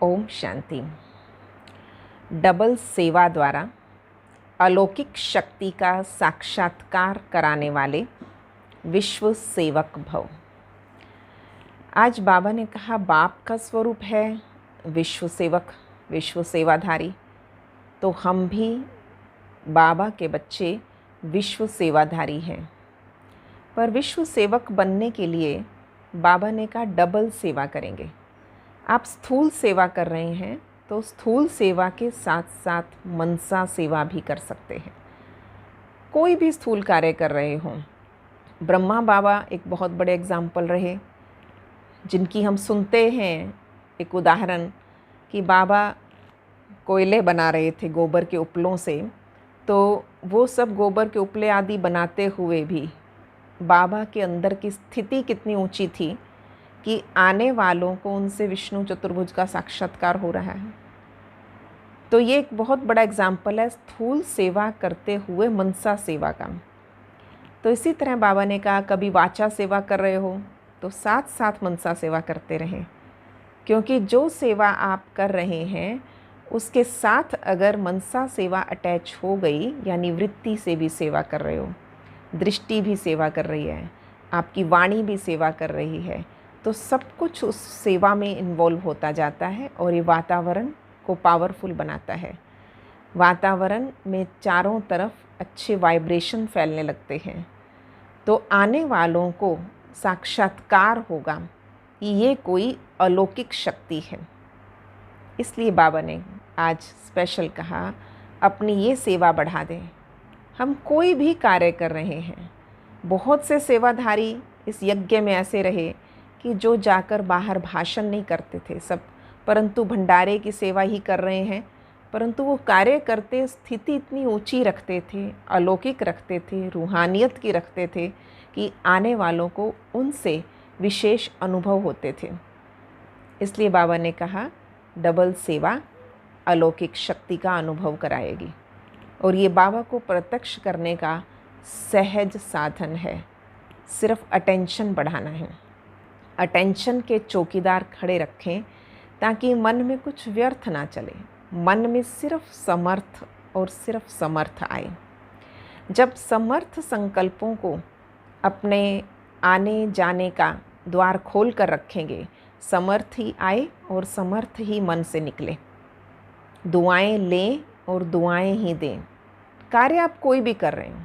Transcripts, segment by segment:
Om Shanti. Double सेवा द्वारा अलौकिक शक्ति का साक्षात्कार कराने वाले विश्व सेवक भव। आज बाबा ने कहा बाप का स्वरूप है विश्व सेवक, विश्व सेवाधारी। तो हम भी बाबा के बच्चे विश्व सेवाधारी हैं। पर विश्व सेवक बनने के लिए बाबा ने कहा डबल सेवा करेंगे। आप स्थूल सेवा कर रहे हैं तो स्थूल सेवा के साथ साथ मनसा सेवा भी कर सकते हैं। कोई भी स्थूल कार्य कर रहे हों, ब्रह्मा बाबा एक बहुत बड़े एग्जाम्पल रहे, जिनकी हम सुनते हैं एक उदाहरण कि बाबा कोयले बना रहे थे गोबर के उपलों से। तो वो सब गोबर के उपले आदि बनाते हुए भी बाबा के अंदर की स्थिति कितनी ऊंची थी कि आने वालों को उनसे विष्णु चतुर्भुज का साक्षात्कार हो रहा है। तो ये एक बहुत बड़ा एग्जाम्पल है स्थूल सेवा करते हुए मनसा सेवा का। तो इसी तरह बाबा ने कहा कभी वाचा सेवा कर रहे हो तो साथ साथ मनसा सेवा करते रहें, क्योंकि जो सेवा आप कर रहे हैं उसके साथ अगर मनसा सेवा अटैच हो गई, यानी वृत्ति से भी सेवा कर रहे हो, दृष्टि भी सेवा कर रही है, आपकी वाणी भी सेवा कर रही है, तो सब कुछ उस सेवा में इन्वॉल्व होता जाता है और ये वातावरण को पावरफुल बनाता है। वातावरण में चारों तरफ अच्छे वाइब्रेशन फैलने लगते हैं, तो आने वालों को साक्षात्कार होगा कि ये कोई अलौकिक शक्ति है। इसलिए बाबा ने आज स्पेशल कहा अपनी ये सेवा बढ़ा दें। हम कोई भी कार्य कर रहे हैं, बहुत से सेवाधारी इस यज्ञ में ऐसे रहे कि जो जाकर बाहर भाषण नहीं करते थे सब, परंतु भंडारे की सेवा ही कर रहे हैं, परंतु वो कार्य करते स्थिति इतनी ऊंची रखते थे, अलौकिक रखते थे, रूहानियत की रखते थे कि आने वालों को उनसे विशेष अनुभव होते थे। इसलिए बाबा ने कहा डबल सेवा अलौकिक शक्ति का अनुभव कराएगी, और ये बाबा को प्रत्यक्ष करने का सहज साधन है। सिर्फ अटेंशन बढ़ाना है। अटेंशन के चौकीदार खड़े रखें ताकि मन में कुछ व्यर्थ ना चले, मन में सिर्फ समर्थ और सिर्फ समर्थ आए। जब समर्थ संकल्पों को अपने आने जाने का द्वार खोल कर रखेंगे, समर्थ ही आए और समर्थ ही मन से निकले। दुआएं लें और दुआएं ही दें। कार्य आप कोई भी कर रहे हो,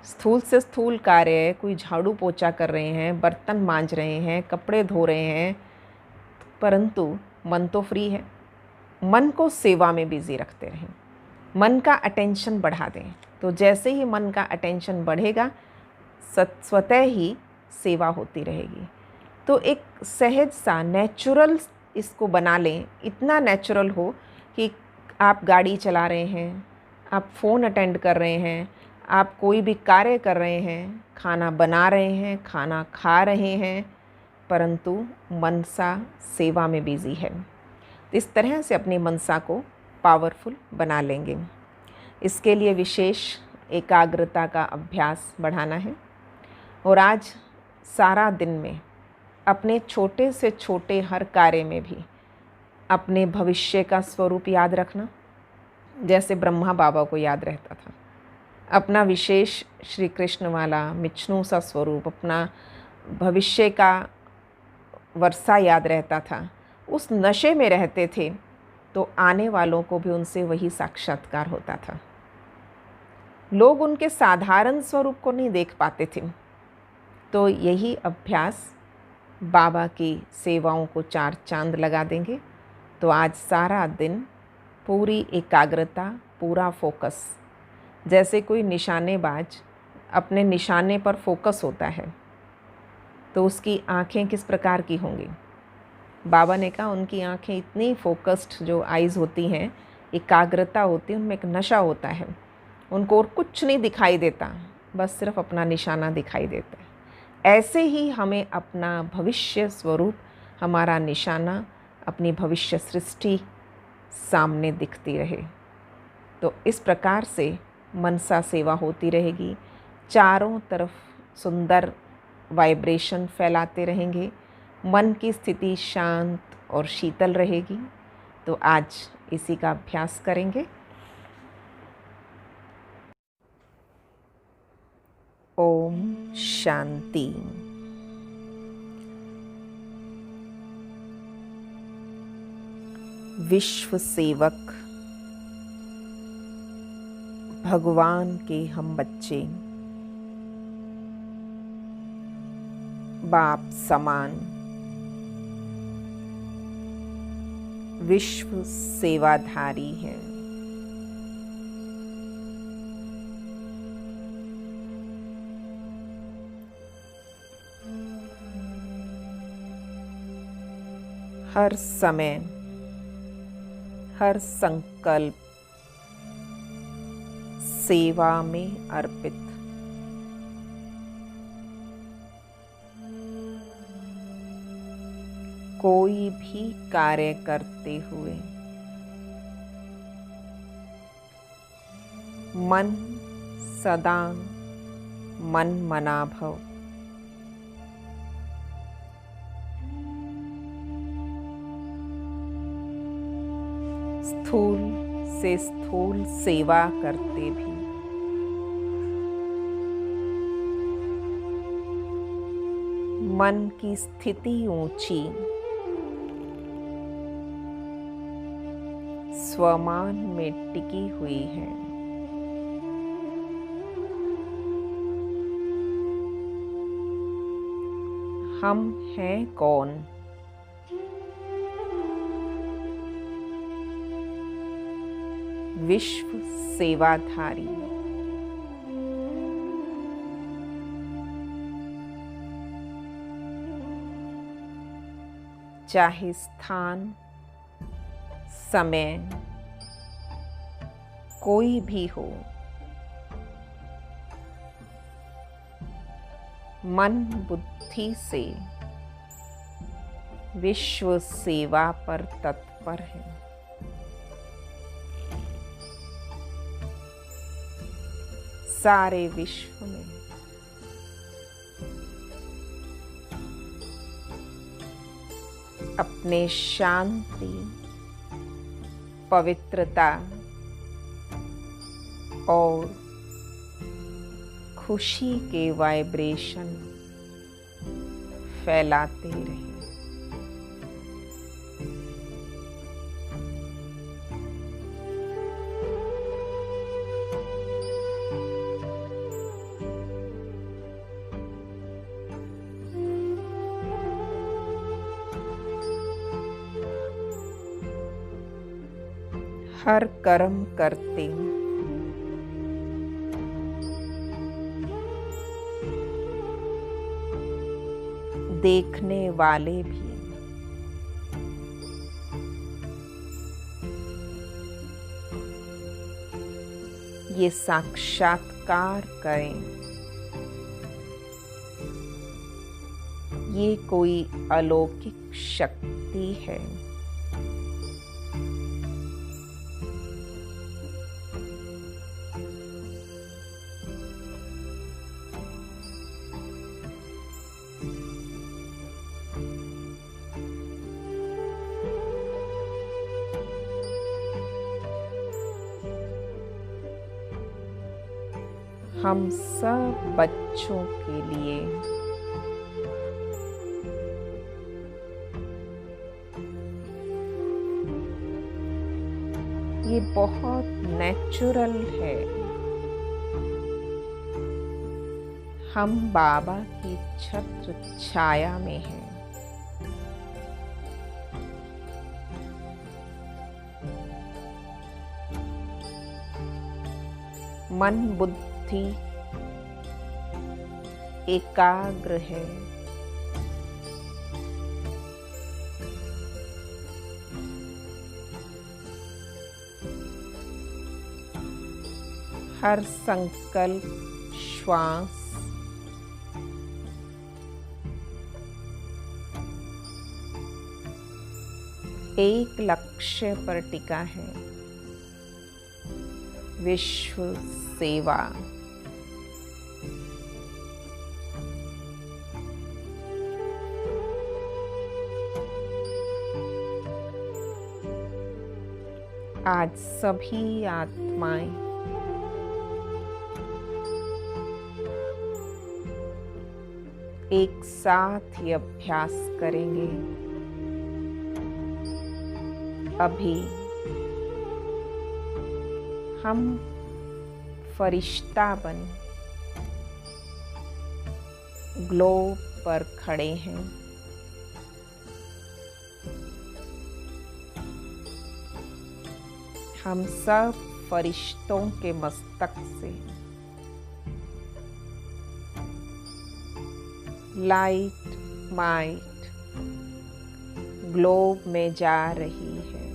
स्थूल से स्थूल कार्य, कोई झाड़ू पोछा कर रहे हैं, बर्तन मांज रहे हैं, कपड़े धो रहे हैं, परंतु मन तो फ्री है। मन को सेवा में बिजी रखते रहें, मन का अटेंशन बढ़ा दें। तो जैसे ही मन का अटेंशन बढ़ेगा स्वतः ही सेवा होती रहेगी। तो एक सहज सा नेचुरल इसको बना लें, इतना नेचुरल हो कि आप गाड़ी चला रहे हैं, आप फ़ोन अटेंड कर रहे हैं, आप कोई भी कार्य कर रहे हैं, खाना बना रहे हैं, खाना खा रहे हैं, परंतु मनसा सेवा में बिजी है। इस तरह से अपनी मनसा को पावरफुल बना लेंगे। इसके लिए विशेष एकाग्रता का अभ्यास बढ़ाना है। और आज सारा दिन में अपने छोटे से छोटे हर कार्य में भी अपने भविष्य का स्वरूप याद रखना, जैसे ब्रह्मा बाबा को याद रहता था। अपना विशेष श्री कृष्ण वाला विष्णु सा स्वरूप, अपना भविष्य का वर्षा याद रहता था। उस नशे में रहते थे तो आने वालों को भी उनसे वही साक्षात्कार होता था। लोग उनके साधारण स्वरूप को नहीं देख पाते थे। तो यही अभ्यास बाबा की सेवाओं को चार चांद लगा देंगे। तो आज सारा दिन पूरी एकाग्रता, पूरा फोकस, जैसे कोई निशानेबाज अपने निशाने पर फोकस होता है तो उसकी आँखें किस प्रकार की होंगी। बाबा ने कहा उनकी आँखें इतनी फोकस्ड, जो आइज़ होती हैं, एकाग्रता होती है, उनमें एक नशा होता है, उनको और कुछ नहीं दिखाई देता, बस सिर्फ अपना निशाना दिखाई देता है। ऐसे ही हमें अपना भविष्य स्वरूप, हमारा निशाना, अपनी भविष्य सृष्टि सामने दिखती रहे। तो इस प्रकार से मनसा सेवा होती रहेगी। चारों तरफ सुंदर वाइब्रेशन फैलाते रहेंगे। मन की स्थिति शांत, और शीतल रहेगी। तो आज इसी का अभ्यास करेंगे। ओम शांति। विश्व सेवक भगवान के हम बच्चे, बाप समान विश्व सेवाधारी हैं। हर समय, हर संकल्प सेवा में अर्पित। कोई भी कार्य करते हुए मन सदा मन मना भव। स्थूल से स्थूल सेवा करते भी मन की स्थिति ऊंची, स्वमान में टिकी हुई है। हम हैं कौन? विश्व सेवाधारी। चाहे स्थान समय कोई भी हो, मन बुद्धि से विश्व सेवा पर तत्पर है। सारे विश्व में अपने शांति, पवित्रता और खुशी के वाइब्रेशन फैलाते रहें। हर कर्म करते देखने वाले भी ये साक्षात्कार करें, ये कोई अलौकिक शक्ति है। हम सब बच्चों के लिए ये बहुत नेचुरल है। हम बाबा की छत्र छाया में हैं। मन बुद्धि एकाग्र है। हर संकल्प श्वास एक लक्ष्य पर टिका है, विश्व सेवा। आज सभी आत्माएं एक साथ ये अभ्यास करेंगे। अभी हम फरिश्ता बन ग्लोब पर खड़े हैं। हम सब फरिश्तों के मस्तक से लाइट माइट ग्लोब में जा रही है।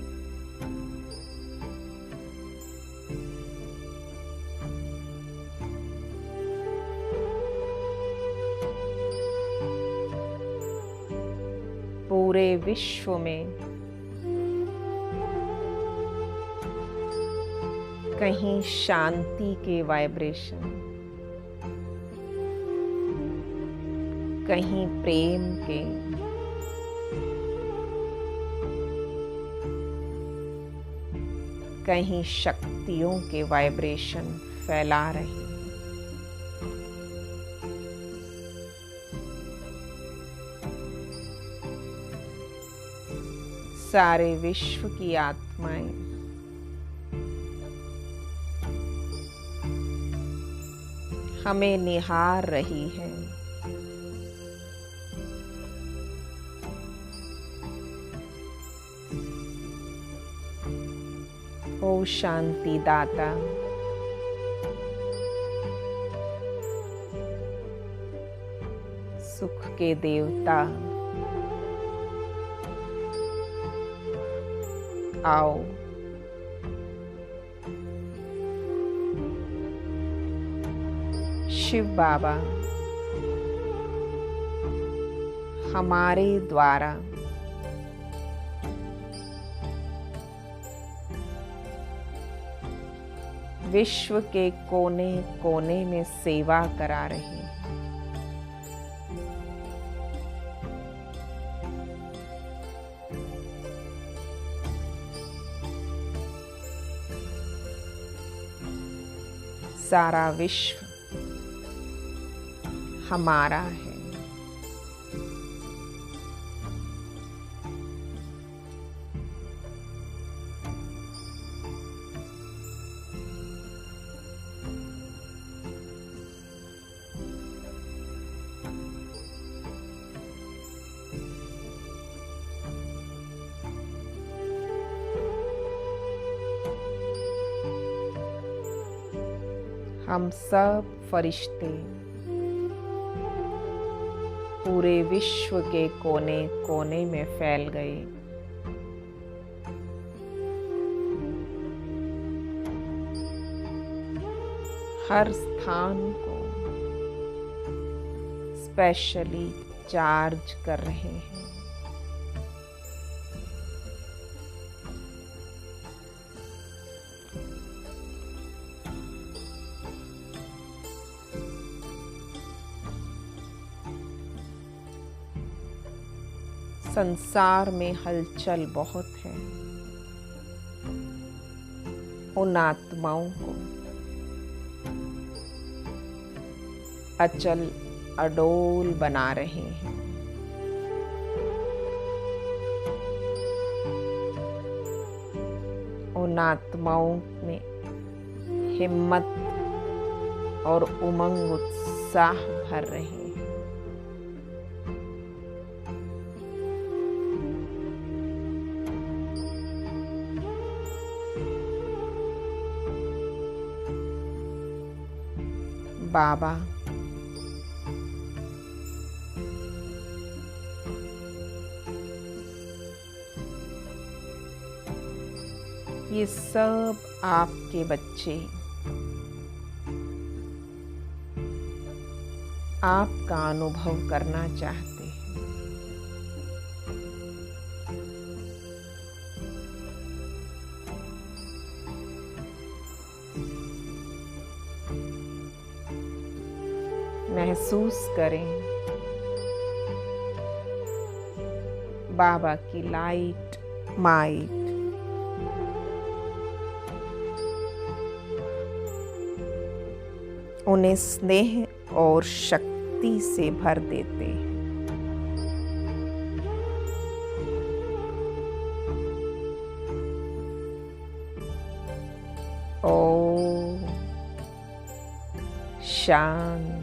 पूरे विश्व में कहीं शांति के वाइब्रेशन, कहीं प्रेम के, कहीं शक्तियों के वाइब्रेशन फैला रहे हैं। सारे विश्व की आत्माएं हमें निहार रही है। ओ शांति दाता, सुख के देवता, आओ शिव बाबा हमारे द्वारा विश्व के कोने कोने में सेवा करा रहे हैं। सारा विश्व हमारा है। हम सब फरिश्ते पूरे विश्व के कोने कोने में फैल गए। हर स्थान को स्पेशली चार्ज कर रहे हैं। संसार में हलचल बहुत है। उन आत्माओं को अचल अडोल बना रहे हैं। उन आत्माओं में हिम्मत और उमंग उत्साह भर रहे हैं। बाबा ये सब आपके बच्चे आपका अनुभव करना चाहते हैं। महसूस करें बाबा की लाइट माइट उन्हें स्नेह और शक्ति से भर देते हैं। ओम शांति।